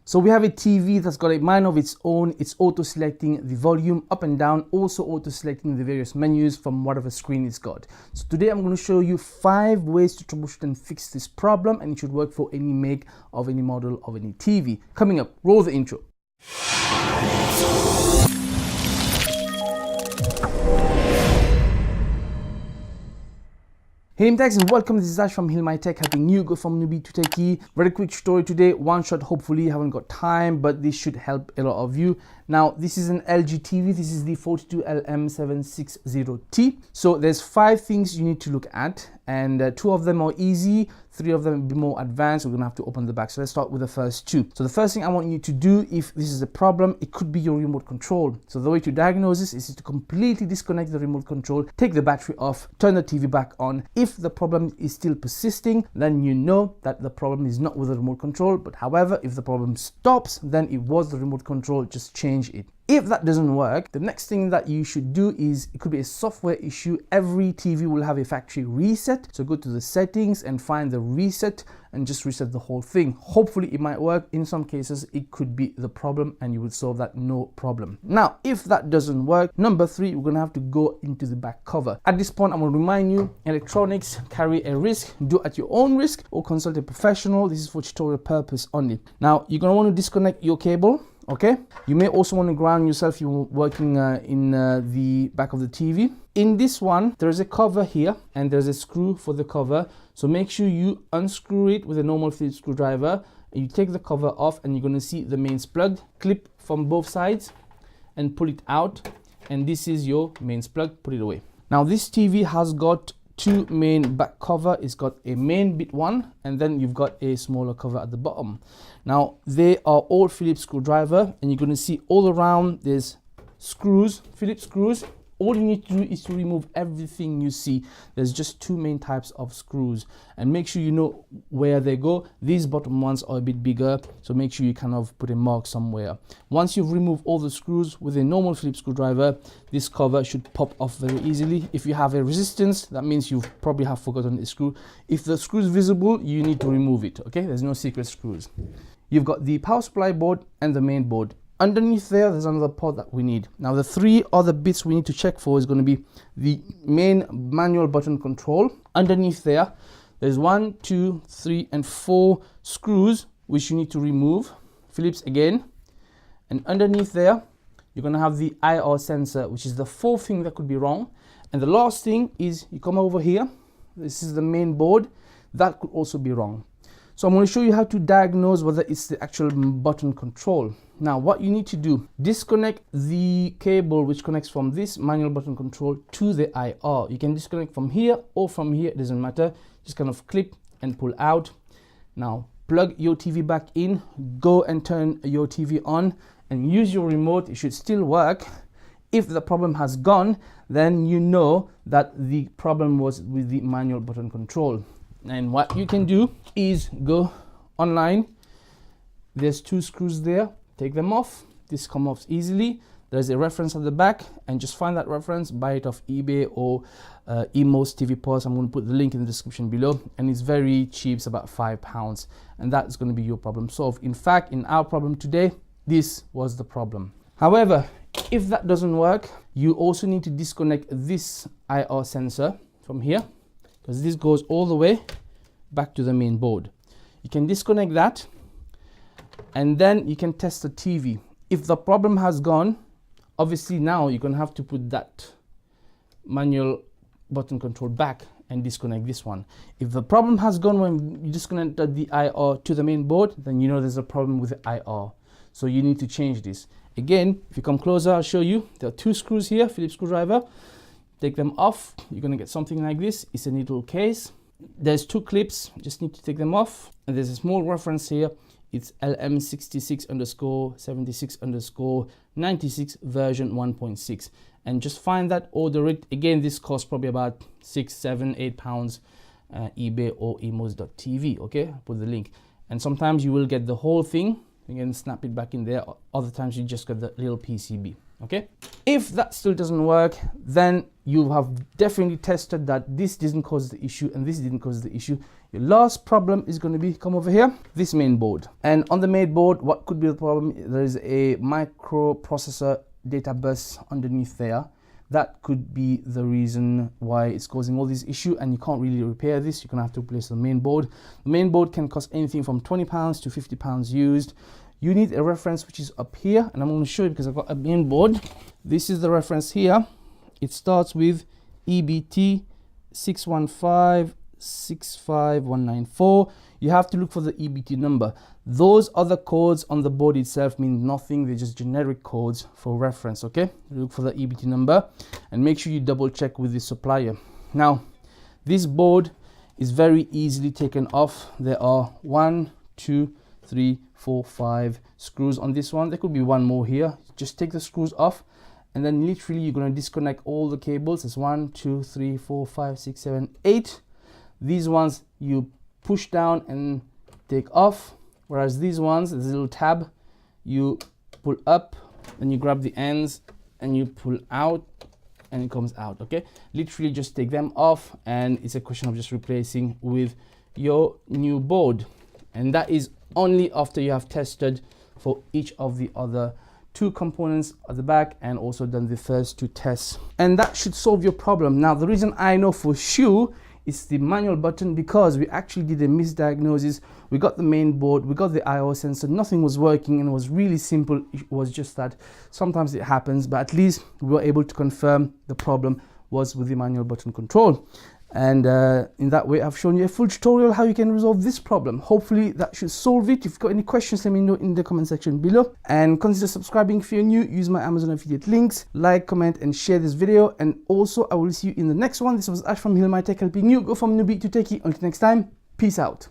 So we have a TV that's got a mind of its own. It's auto-selecting the volume up and down, also auto-selecting the various menus from whatever screen it's got. So today I'm going to show you 5 ways to troubleshoot and fix this problem, and it should work for any make of any model of any TV. Coming up, roll the intro. Hey HealMyTechs, and welcome. This is Ash from HealMyTech, helping you go from newbie to techie. Very quick story today, one shot. Hopefully you haven't got time, but this should help a lot of you. Now this is an LG TV. This is the 42LM760T. So there's 5 things you need to look at, and 2 of them are easy, 3 of them will be more advanced. We're gonna have to open the back. So let's start with the first 2. So the first thing I want you to do, if this is a problem, it could be your remote control. So the way to diagnose this is to completely disconnect the remote control, take the battery off, turn the TV back on. If the problem is still persisting, then you know that the problem is not with the remote control. But however, if the problem stops, then it was the remote control. Just change it. If that doesn't work, the next thing that you should do is, it could be a software issue. Every TV will have a factory reset. So go to the settings and find the reset and just reset the whole thing. Hopefully it might work. In some cases, it could be the problem and you will solve that no problem. Now, if that doesn't work, number 3, we're gonna have to go into the back cover. At this point, I'm gonna remind you, electronics carry a risk. Do at your own risk or consult a professional. This is for tutorial purpose only. Now, you're gonna want to disconnect your cable. Okay, you may also want to ground yourself. You're working in the back of the TV. In this one, there's a cover here and there's a screw for the cover. So make sure you unscrew it with a normal Phillips screwdriver. You take the cover off and you're going to see the mains plug. Clip from both sides and pull it out. And this is your mains plug. Put it away. Now this TV has got 2 main back cover. It's got a main bit one, and then you've got a smaller cover at the bottom. Now they are all Phillips screwdriver, and you're going to see all around there's screws, Phillips screws. All you need to do is to remove everything you see. There's just 2 main types of screws, and make sure you know where they go. These bottom ones are a bit bigger, so make sure you kind of put a mark somewhere. Once you've removed all the screws with a normal Phillips screwdriver, this cover should pop off very easily. If you have a resistance, that means you probably have forgotten the screw. If the screw is visible, you need to remove it. Okay, there's no secret screws. You've got the power supply board and the main board. Underneath there's another part that we need. Now the 3 other bits we need to check for is going to be the main manual button control. Underneath there's 1, 2, 3, and 4 screws which you need to remove. Phillips again. And underneath there, you're going to have the IR sensor, which is the 4th thing that could be wrong. And the last thing is, you come over here. This is the main board. That could also be wrong. So I'm going to show you how to diagnose whether it's the actual button control. Now what you need to do, disconnect the cable which connects from this manual button control to the IR. You can disconnect from here or from here, it doesn't matter. Just kind of clip and pull out. Now plug your TV back in, go and turn your TV on and use your remote. It should still work. If the problem has gone, then you know that the problem was with the manual button control. And what you can do is go online. There's 2 screws there. Take them off. This comes off easily. There's a reference at the back, and just find that reference, buy it off eBay or Emo's TV Parts. I'm going to put the link in the description below, and it's very cheap. It's about £5, and that's going to be your problem solved. In fact, in our problem today, this was the problem. However, if that doesn't work, you also need to disconnect this IR sensor from here, because this goes all the way back to the main board. You can disconnect that, and then you can test the TV. If the problem has gone, obviously now you're gonna have to put that manual button control back and disconnect this one. If the problem has gone when you disconnected the IR to the main board, then you know there's a problem with the IR. So you need to change this. Again, if you come closer, I'll show you. There are 2 screws here, Phillips screwdriver. Take them off. You're gonna get something like this. It's a needle case. There's 2 clips, just need to take them off. And there's a small reference here. It's LM66_76_96 version 1.6. And just find that, order it. Again, this costs probably about £6, £7, £8, eBay or emos.tv. Okay, I'll put the link. And sometimes you will get the whole thing. You can snap it back in there. Other times you just get the little PCB. Okay, if that still doesn't work, then you have definitely tested that this didn't cause the issue and this didn't cause the issue. Your last problem is going to be, come over here, this main board. And on the main board, what could be the problem? There is a microprocessor data bus underneath there. That could be the reason why it's causing all these issues, and you can't really repair this. You're gonna have to replace the main board. The main board can cost anything from £20 to £50 used. You need a reference which is up here, and I'm going to show you because I've got a main board. This is the reference here. It starts with EBT 615-65194. You have to look for the EBT number. Those other codes on the board itself mean nothing. They're just generic codes for reference, okay? Look for the EBT number and make sure you double check with the supplier. Now, this board is very easily taken off. There are 1, 2, 3, 4, 5 screws on this one. There could be one more here. Just take the screws off, and then literally you're going to disconnect all the cables. It's 1, 2, 3, 4, 5, 6, 7, 8. These ones you push down and take off, whereas these ones, there's a little tab, you pull up, then you grab the ends and you pull out and it comes out. Okay, literally just take them off, and it's a question of just replacing with your new board. And that is only after you have tested for each of the other 2 components at the back and also done the first 2 tests, and that should solve your problem. Now, the reason I know for sure it's the manual button, because we actually did a misdiagnosis. We got the main board, we got the IO sensor, nothing was working, and it was really simple. It was just that sometimes it happens, but at least we were able to confirm the problem was with the manual button control. And in that way, I've shown you a full tutorial how you can resolve this problem. Hopefully that should solve it. If you've got any questions, let me know in the comment section below, and consider subscribing if you're new. Use my Amazon affiliate links, like, comment and share this video. And also I will see you in the next one. This was Ash from HealMyTech, helping you go from newbie to techie. Until next time, peace out.